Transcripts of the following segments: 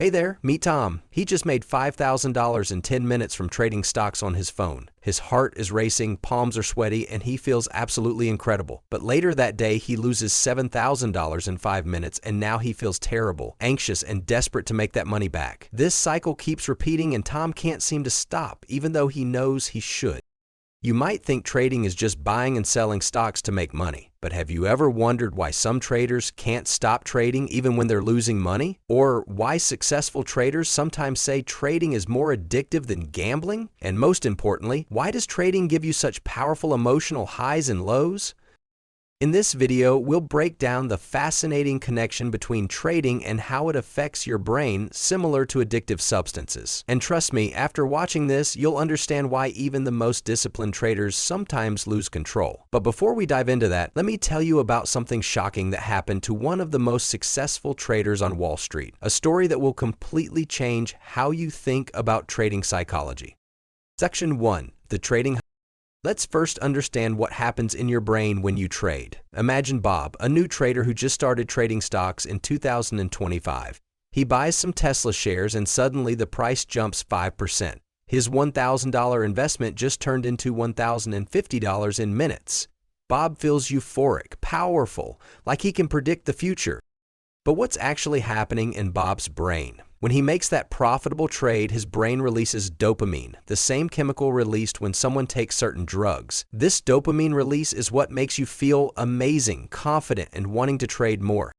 Hey there, meet Tom. He just made $5,000 in 10 minutes from trading stocks on his phone. His heart is racing, palms are sweaty, and he feels absolutely incredible. But later that day, he loses $7,000 in 5 minutes, and now he feels terrible, anxious, and desperate to make that money back. This cycle keeps repeating, and Tom can't seem to stop, even though he knows he should. You might think trading is just buying and selling stocks to make money, but have you ever wondered why some traders can't stop trading even when they're losing money? Or why successful traders sometimes say trading is more addictive than gambling? And most importantly, why does trading give you such powerful emotional highs and lows? In this video, we'll break down the fascinating connection between trading and how it affects your brain, similar to addictive substances. And trust me, after watching this, you'll understand why even the most disciplined traders sometimes lose control. But before we dive into that, let me tell you about something shocking that happened to one of the most successful traders on Wall Street. A story that will completely change how you think about trading psychology. Section 1. The Trading. Let's first understand what happens in your brain when you trade. Imagine Bob, a new trader who just started trading stocks in 2025. He buys some Tesla shares and suddenly the price jumps 5%. His $1,000 investment just turned into $1,050 in minutes. Bob feels euphoric, powerful, like he can predict the future. But what's actually happening in Bob's brain? When he makes that profitable trade, his brain releases dopamine, the same chemical released when someone takes certain drugs. This dopamine release is what makes you feel amazing, confident, and wanting to trade more.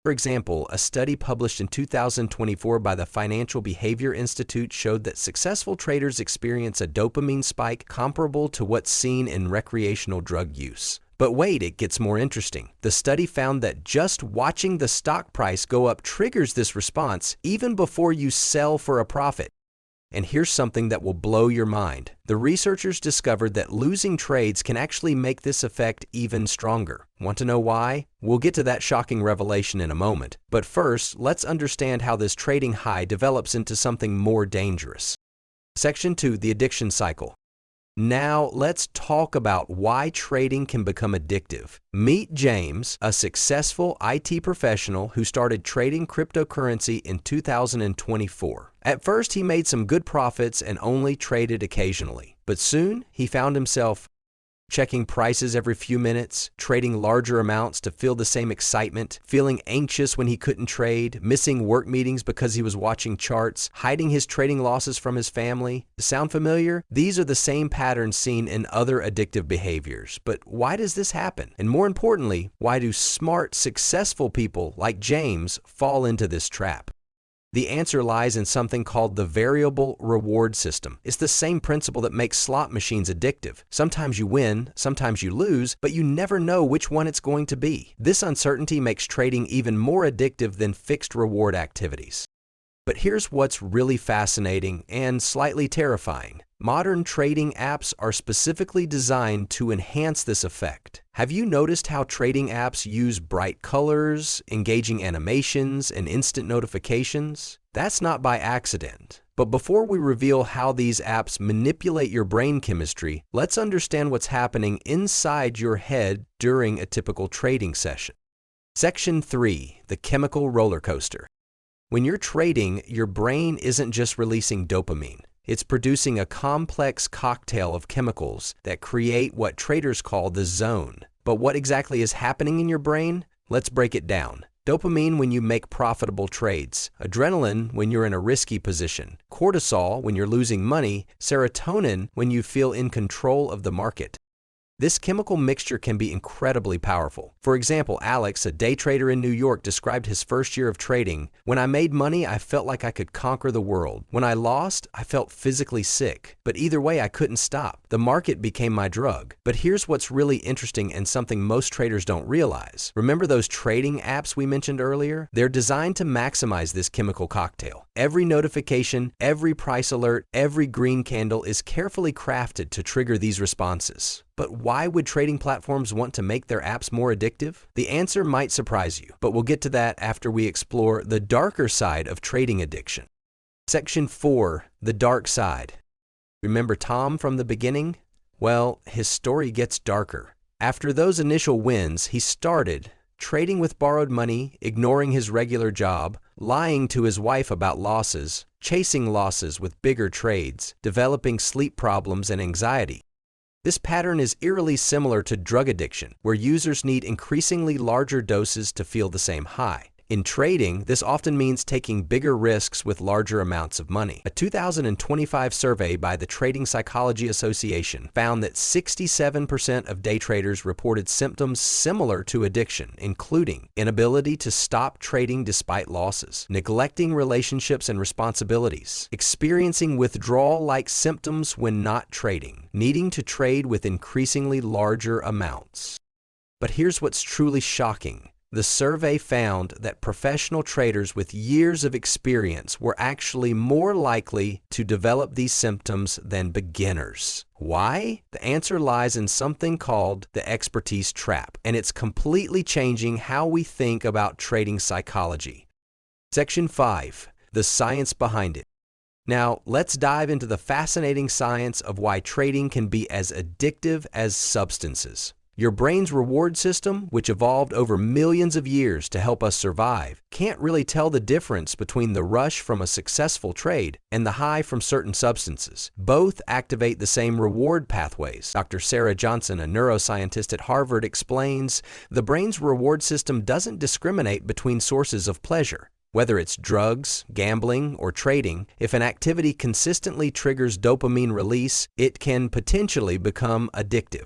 For example, a study published in 2024 by the Financial Behavior Institute showed that successful traders experience a dopamine spike comparable to what's seen in recreational drug use. But wait, it gets more interesting. The study found that just watching the stock price go up triggers this response even before you sell for a profit. And here's something that will blow your mind. The researchers discovered that losing trades can actually make this effect even stronger. Want to know why? We'll get to that shocking revelation in a moment. But first, let's understand how this trading high develops into something more dangerous. Section 2. The Addiction Cycle. Now, let's talk about why trading can become addictive. Meet James, a successful IT professional who started trading cryptocurrency in 2024. At first, he made some good profits and only traded occasionally. But soon, he found himself checking prices every few minutes, trading larger amounts to feel the same excitement, feeling anxious when he couldn't trade, missing work meetings because he was watching charts, hiding his trading losses from his family. Sound familiar? These are the same patterns seen in other addictive behaviors. But why does this happen? And more importantly, why do smart, successful people like James fall into this trap? The answer lies in something called the variable reward system. It's the same principle that makes slot machines addictive. Sometimes you win, sometimes you lose, but you never know which one it's going to be. This uncertainty makes trading even more addictive than fixed reward activities. But here's what's really fascinating and slightly terrifying. Modern trading apps are specifically designed to enhance this effect. Have you noticed how trading apps use bright colors, engaging animations, and instant notifications? That's not by accident. But before we reveal how these apps manipulate your brain chemistry, let's understand what's happening inside your head during a typical trading session. Section 3. The Chemical Roller Coaster. When you're trading, your brain isn't just releasing dopamine. It's producing a complex cocktail of chemicals that create what traders call the zone. But what exactly is happening in your brain? Let's break it down. Dopamine when you make profitable trades, adrenaline when you're in a risky position, cortisol when you're losing money, serotonin when you feel in control of the market. This chemical mixture can be incredibly powerful. For example, Alex, a day trader in New York, described his first year of trading. When I made money, I felt like I could conquer the world. When I lost, I felt physically sick. But either way, I couldn't stop. The market became my drug. But here's what's really interesting and something most traders don't realize. Remember those trading apps we mentioned earlier? They're designed to maximize this chemical cocktail. Every notification, every price alert, every green candle is carefully crafted to trigger these responses. But why would trading platforms want to make their apps more addictive? The answer might surprise you, but we'll get to that after we explore the darker side of trading addiction. Section 4. The Dark Side. Remember Tom from the beginning? Well, his story gets darker. After those initial wins, he started trading with borrowed money, ignoring his regular job, lying to his wife about losses, chasing losses with bigger trades, developing sleep problems and anxiety. This pattern is eerily similar to drug addiction, where users need increasingly larger doses to feel the same high. In trading, this often means taking bigger risks with larger amounts of money. A 2025 survey by the Trading Psychology Association found that 67% of day traders reported symptoms similar to addiction, including inability to stop trading despite losses, neglecting relationships and responsibilities, experiencing withdrawal-like symptoms when not trading, needing to trade with increasingly larger amounts. But here's what's truly shocking. The survey found that professional traders with years of experience were actually more likely to develop these symptoms than beginners. Why? The answer lies in something called the expertise trap, and it's completely changing how we think about trading psychology. Section 5. The science behind it. Now, let's dive into the fascinating science of why trading can be as addictive as substances. Your brain's reward system, which evolved over millions of years to help us survive, can't really tell the difference between the rush from a successful trade and the high from certain substances. Both activate the same reward pathways. Dr. Sarah Johnson, a neuroscientist at Harvard, explains the brain's reward system doesn't discriminate between sources of pleasure. Whether it's drugs, gambling, or trading, if an activity consistently triggers dopamine release, it can potentially become addictive.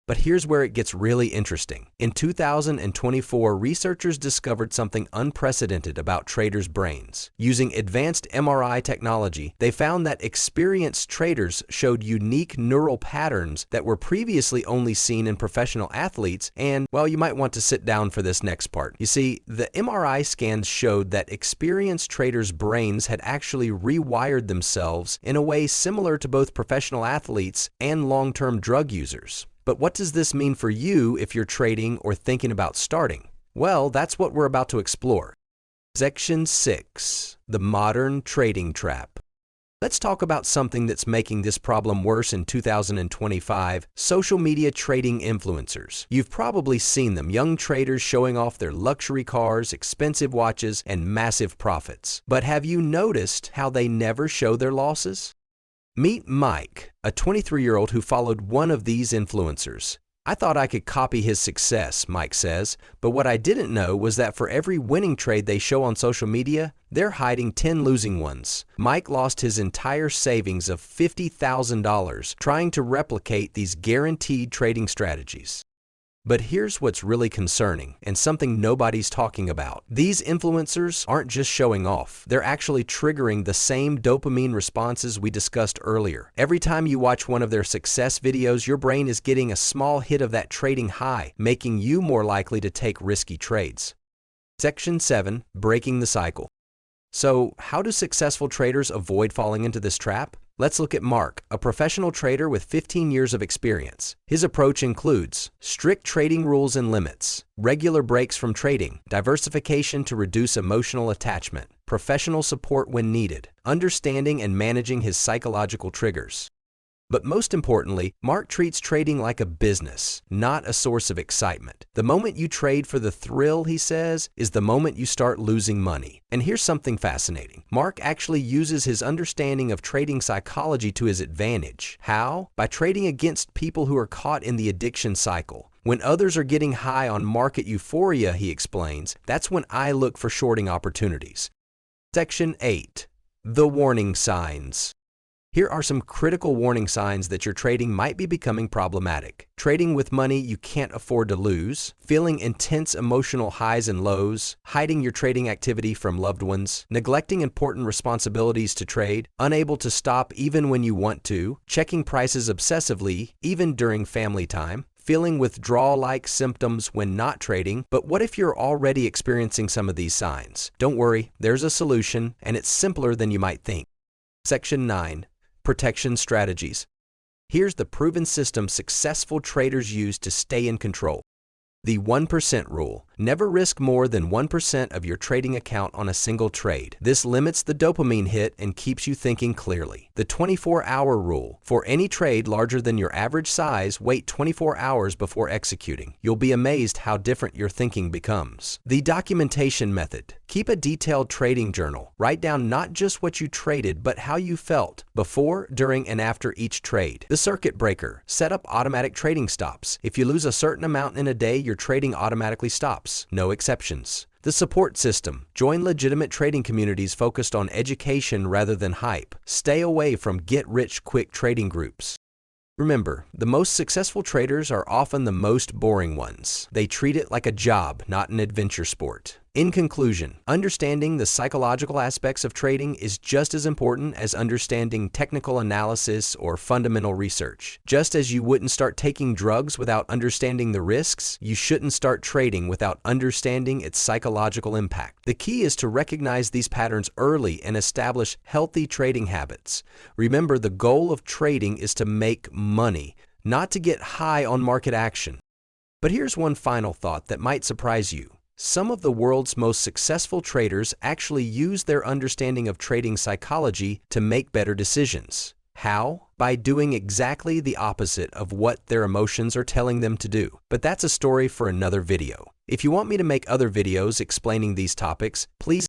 But here's where it gets really interesting. In 2024, researchers discovered something unprecedented about traders' brains. Using advanced MRI technology, they found that experienced traders showed unique neural patterns that were previously only seen in professional athletes, and, well, you might want to sit down for this next part. You see, the MRI scans showed that experienced traders' brains had actually rewired themselves in a way similar to both professional athletes and long-term drug users. But what does this mean for you if you're trading or thinking about starting? Well, that's what we're about to explore. Section 6. The modern trading trap. Let's talk about something that's making this problem worse in 2025, social media trading influencers. You've probably seen them, young traders showing off their luxury cars, expensive watches, and massive profits. But have you noticed how they never show their losses? Meet Mike, a 23-year-old who followed one of these influencers. I thought I could copy his success, Mike says, but what I didn't know was that for every winning trade they show on social media, they're hiding 10 losing ones. Mike lost his entire savings of $50,000 trying to replicate these guaranteed trading strategies. But here's what's really concerning, and something nobody's talking about. These influencers aren't just showing off. They're actually triggering the same dopamine responses we discussed earlier. Every time you watch one of their success videos, your brain is getting a small hit of that trading high, making you more likely to take risky trades. Section 7. Breaking the cycle. So, how do successful traders avoid falling into this trap? Let's look at Mark, a professional trader with 15 years of experience. His approach includes strict trading rules and limits, regular breaks from trading, diversification to reduce emotional attachment, professional support when needed, understanding and managing his psychological triggers. But most importantly, Mark treats trading like a business, not a source of excitement. The moment you trade for the thrill, he says, is the moment you start losing money. And here's something fascinating. Mark actually uses his understanding of trading psychology to his advantage. How? By trading against people who are caught in the addiction cycle. When others are getting high on market euphoria, he explains, that's when I look for shorting opportunities. Section 8. The warning signs. Here are some critical warning signs that your trading might be becoming problematic. Trading with money you can't afford to lose, feeling intense emotional highs and lows, hiding your trading activity from loved ones, neglecting important responsibilities to trade, unable to stop even when you want to, checking prices obsessively, even during family time, feeling withdrawal-like symptoms when not trading. But what if you're already experiencing some of these signs? Don't worry, there's a solution, and it's simpler than you might think. Section 9. Protection strategies. Here's the proven system successful traders use to stay in control. The 1% rule. Never risk more than 1% of your trading account on a single trade. This limits the dopamine hit and keeps you thinking clearly. The 24-hour rule. For any trade larger than your average size, wait 24 hours before executing. You'll be amazed how different your thinking becomes. The documentation method. Keep a detailed trading journal. Write down not just what you traded, but how you felt before, during, and after each trade. The circuit breaker. Set up automatic trading stops. If you lose a certain amount in a day, your trading automatically stops. No exceptions. The support system. Join legitimate trading communities focused on education rather than hype. Stay away from get-rich-quick trading groups. Remember, the most successful traders are often the most boring ones. They treat it like a job, not an adventure sport. In conclusion, understanding the psychological aspects of trading is just as important as understanding technical analysis or fundamental research. Just as you wouldn't start taking drugs without understanding the risks, you shouldn't start trading without understanding its psychological impact. The key is to recognize these patterns early and establish healthy trading habits. Remember, the goal of trading is to make money, not to get high on market action. But here's one final thought that might surprise you. Some of the world's most successful traders actually use their understanding of trading psychology to make better decisions. How? By doing exactly the opposite of what their emotions are telling them to do. But that's a story for another video. If you want me to make other videos explaining these topics, please